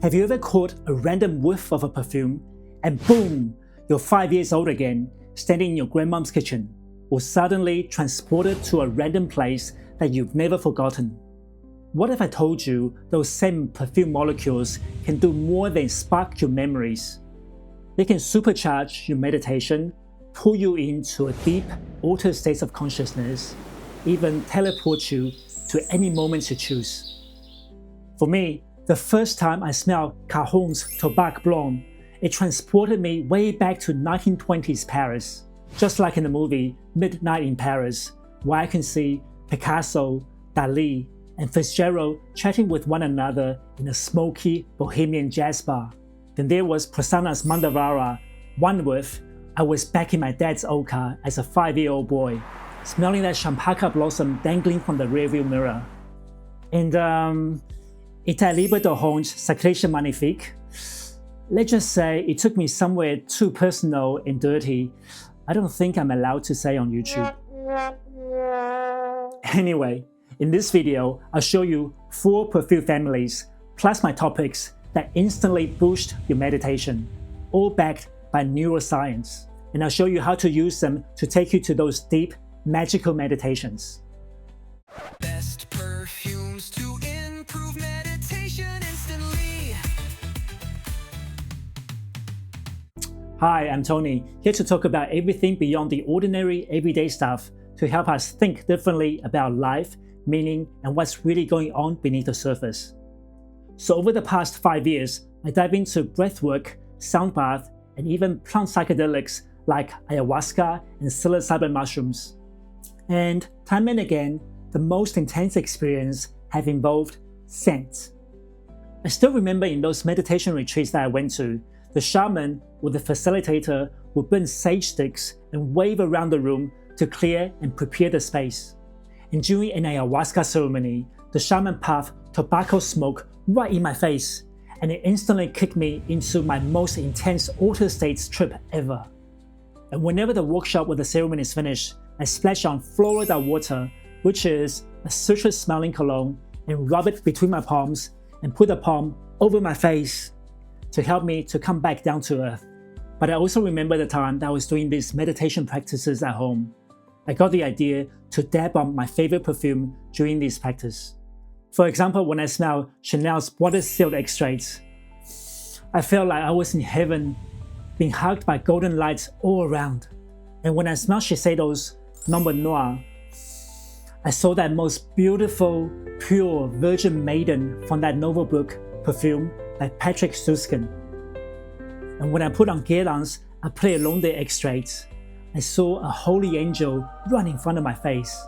Have you ever caught a random whiff of a perfume and boom, you're 5 years old again, standing in your grandmom's kitchen, or suddenly transported to a random place that you've never forgotten? What if I told you those same perfume molecules can do more than spark your memories? They can supercharge your meditation, pull you into a deep, altered state of consciousness, even teleport you to any moment you choose. For me, the first time I smelled Cajon's Tobac Blanc, it transported me way back to 1920s Paris, just like in the movie Midnight in Paris, where I can see Picasso, Dali, and Fitzgerald chatting with one another in a smoky bohemian jazz bar. Then there was Prasanna's Mandavara. One whiff, I was back in my dad's old car as a 5-year-old boy, smelling that champaca blossom dangling from the rearview mirror. And Était libre d'orange, sacré magnifique. Let's just say it took me somewhere too personal and dirty. I don't think I'm allowed to say on YouTube. Anyway, in this video, I'll show you 4 perfume families, plus my topics that instantly boost your meditation, all backed by neuroscience. And I'll show you how to use them to take you to those deep, magical meditations. Best perfumes to improve meditation instantly. Hi, I'm Tony, here to talk about everything beyond the ordinary, everyday stuff to help us think differently about life, meaning, and what's really going on beneath the surface. So over the past 5 years, I dive into breathwork, sound bath, and even plant psychedelics like ayahuasca and psilocybin mushrooms. And time and again, the most intense experience have involved scent. I still remember in those meditation retreats that I went to, the shaman or the facilitator would burn sage sticks and wave around the room to clear and prepare the space. And during an ayahuasca ceremony, the shaman puffed tobacco smoke right in my face, and it instantly kicked me into my most intense altered states trip ever. And whenever the workshop or the ceremony is finished, I splash on Florida water, which is a citrus smelling cologne, and rub it between my palms and put the palm over my face to help me to come back down to earth. But I also remember the time that I was doing these meditation practices at home. I got the idea to dab on my favorite perfume during these practices. For example, when I smelled Chanel's water-sealed extracts, I felt like I was in heaven, being hugged by golden lights all around. And when I smelled Shiseido's Number Noir, I saw that most beautiful, pure virgin maiden from that novel book, Perfume, by Patrick Süskind. And when I put on Guerlain's Après Londe extracts, I saw a holy angel run in front of my face.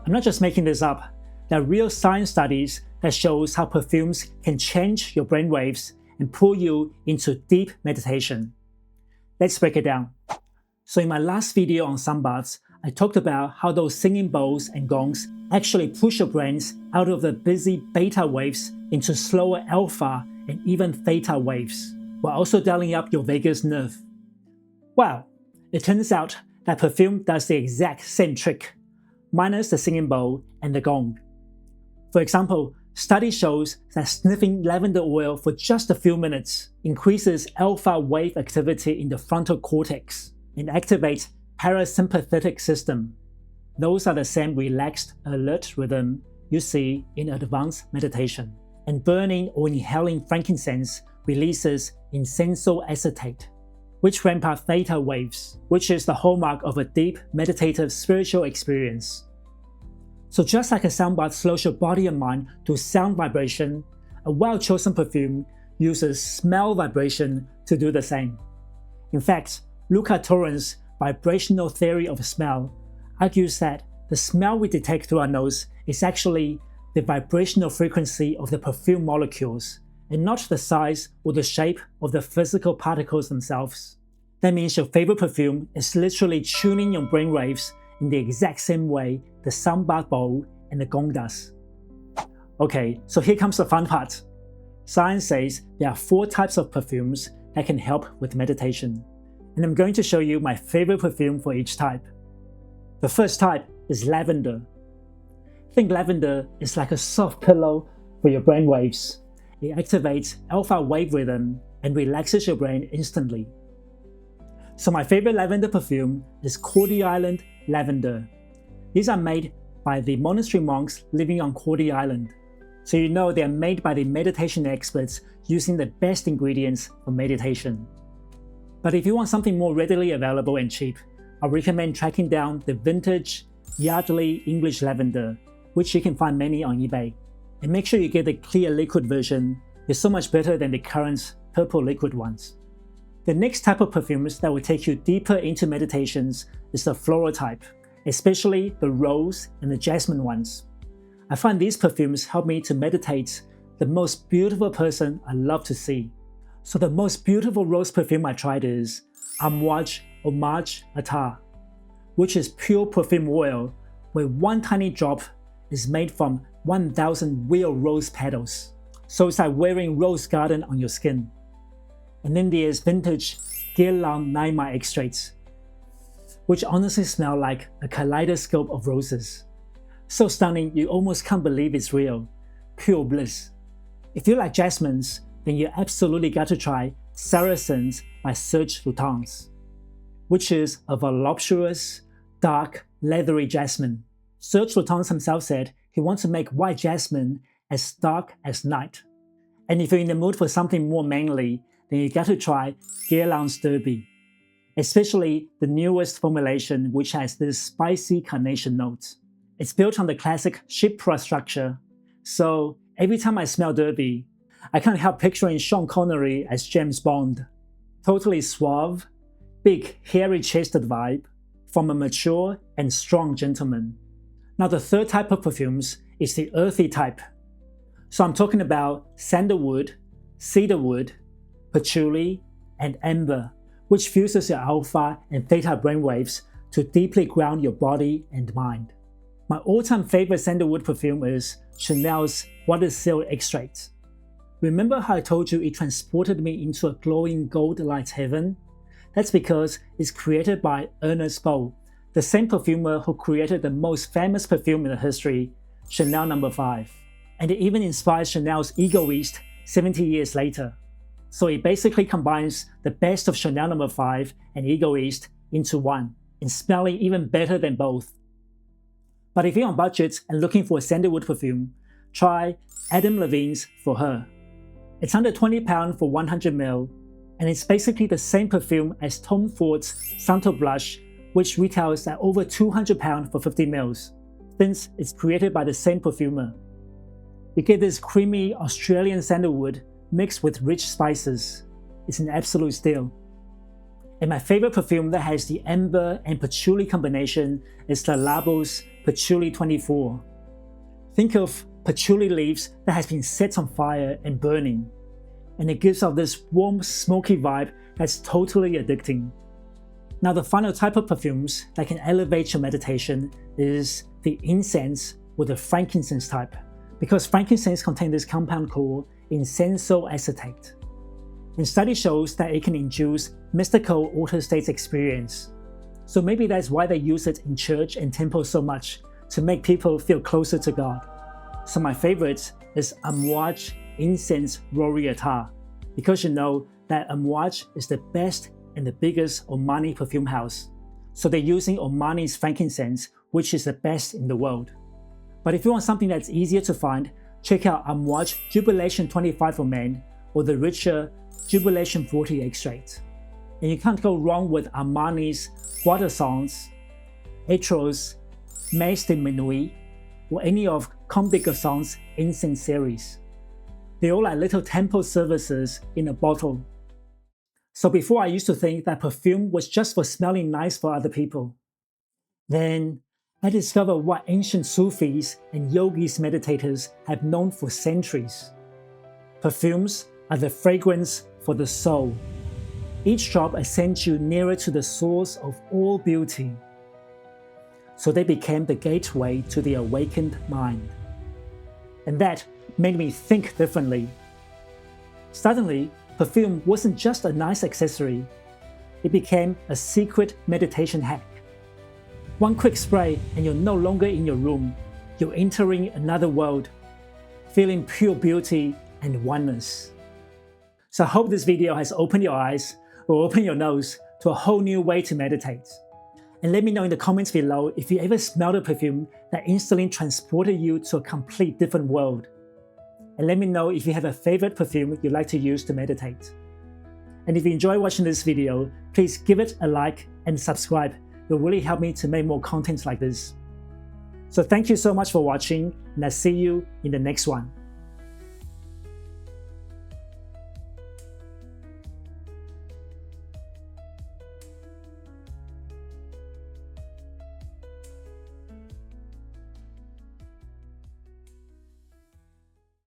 I'm not just making this up. There are real science studies that shows how perfumes can change your brainwaves and pull you into deep meditation. Let's break it down. So in my last video on sunbaths, I talked about how those singing bowls and gongs actually push your brains out of the busy beta waves into slower alpha and even theta waves, while also dialing up your vagus nerve. Well, it turns out that perfume does the exact same trick, minus the singing bowl and the gong. For example, study shows that sniffing lavender oil for just a few minutes increases alpha wave activity in the frontal cortex and activates parasympathetic system. Those are the same relaxed, alert rhythm you see in advanced meditation. And burning or inhaling frankincense releases incense acetate, which ramp up theta waves, which is the hallmark of a deep, meditative spiritual experience. So just like a sound bath slows your body and mind to sound vibration, a well-chosen perfume uses smell vibration to do the same. In fact, Luca Torrens' vibrational theory of smell argues that the smell we detect through our nose is actually the vibrational frequency of the perfume molecules, and not the size or the shape of the physical particles themselves. That means your favorite perfume is literally tuning your brainwaves in the exact same way the sound bath bowl and the gong does. Okay, so here comes the fun part. Science says there are 4 types of perfumes that can help with meditation, and I'm going to show you my favorite perfume for each type. The first type is lavender. Think lavender is like a soft pillow for your brainwaves. it activates alpha wave rhythm and relaxes your brain instantly. So my favorite lavender perfume is Cordy Island Lavender. These are made by the monastery monks living on Cordy Island. So you know they're made by the meditation experts using the best ingredients for meditation. But if you want something more readily available and cheap, I recommend tracking down the vintage Yardley English Lavender, which you can find many on eBay. And make sure you get the clear liquid version. It's so much better than the current purple liquid ones. The next type of perfumes that will take you deeper into meditations is the floral type, especially the rose and the jasmine ones. I find these perfumes help me to meditate the most beautiful person I love to see. So the most beautiful rose perfume I tried is Amouage Homage Attar, which is pure perfume oil where one tiny drop is made from 1,000 real rose petals. So it's like wearing rose garden on your skin. And then there's vintage Guerlain Naima extracts, which honestly smell like a kaleidoscope of roses. So stunning you almost can't believe it's real. Pure bliss. If you like jasmines, then you absolutely got to try Saracens by Serge Lutens, which is a voluptuous, dark, leathery jasmine. Serge Lutens himself said he wants to make white jasmine as dark as night. And if you're in the mood for something more manly, then you got to try Guerlain's Derby, especially the newest formulation which has this spicy carnation note. It's built on the classic Chypre structure, so every time I smell Derby, I can't help picturing Sean Connery as James Bond. Totally suave, big hairy-chested vibe from a mature and strong gentleman. Now the third type of perfumes is the earthy type. So I'm talking about sandalwood, cedarwood, patchouli, and amber, which fuses your alpha and theta brainwaves to deeply ground your body and mind. My all-time favorite sandalwood perfume is Chanel's Water Seal Extract. Remember how I told you it transported me into a glowing gold light heaven? That's because it's created by Ernest Beau, the same perfumer who created the most famous perfume in the history, Chanel No. 5. And it even inspired Chanel's Egoist 70 years later. So it basically combines the best of Chanel No. 5 and Egoist into one, and smelling even better than both. But if you're on budget and looking for a sandalwood perfume, try Adam Levine's For Her. It's under £20 for 100ml, and it's basically the same perfume as Tom Ford's Santo Blush, which retails at over £200 for 50ml, since it's created by the same perfumer. You get this creamy Australian sandalwood mixed with rich spices. It's an absolute steal. And my favorite perfume that has the amber and patchouli combination is the Labo's Patchouli 24. Think of patchouli leaves that has been set on fire and burning, and it gives off this warm, smoky vibe that's totally addicting. Now the final type of perfumes that can elevate your meditation is the incense or the frankincense type, because frankincense contains this compound called incenso acetate. And study shows that it can induce mystical altered states experience. So maybe that's why they use it in church and temples so much, to make people feel closer to God. So my favorite is Amouage Incense Homage Attar, because you know that Amouage is the best and the biggest Omani perfume house. So they're using Omani's frankincense, which is the best in the world. But if you want something that's easier to find, check out Amouage Jubilation 25 for men or the richer Jubilation 40 extract. And you can't go wrong with Armani's Bois de Sens, Etros, Messe de Minuit, or any of Comme des Garçons incense series. They're all like little temple services in a bottle. So before I used to think that perfume was just for smelling nice for other people. Then I discovered what ancient Sufis and yogis meditators have known for centuries. Perfumes are the fragrance for the soul. Each drop ascends you nearer to the source of all beauty. So they became the gateway to the awakened mind. And that made me think differently. Suddenly, perfume wasn't just a nice accessory. It became a secret meditation hack. One quick spray and you're no longer in your room. You're entering another world, feeling pure beauty and oneness. So I hope this video has opened your eyes or opened your nose to a whole new way to meditate. And let me know in the comments below if you ever smelled a perfume that instantly transported you to a complete different world. And let me know if you have a favorite perfume you'd like to use to meditate. And if you enjoy watching this video, please give it a like and subscribe. It will really help me to make more content like this. So thank you so much for watching, and I'll see you in the next one.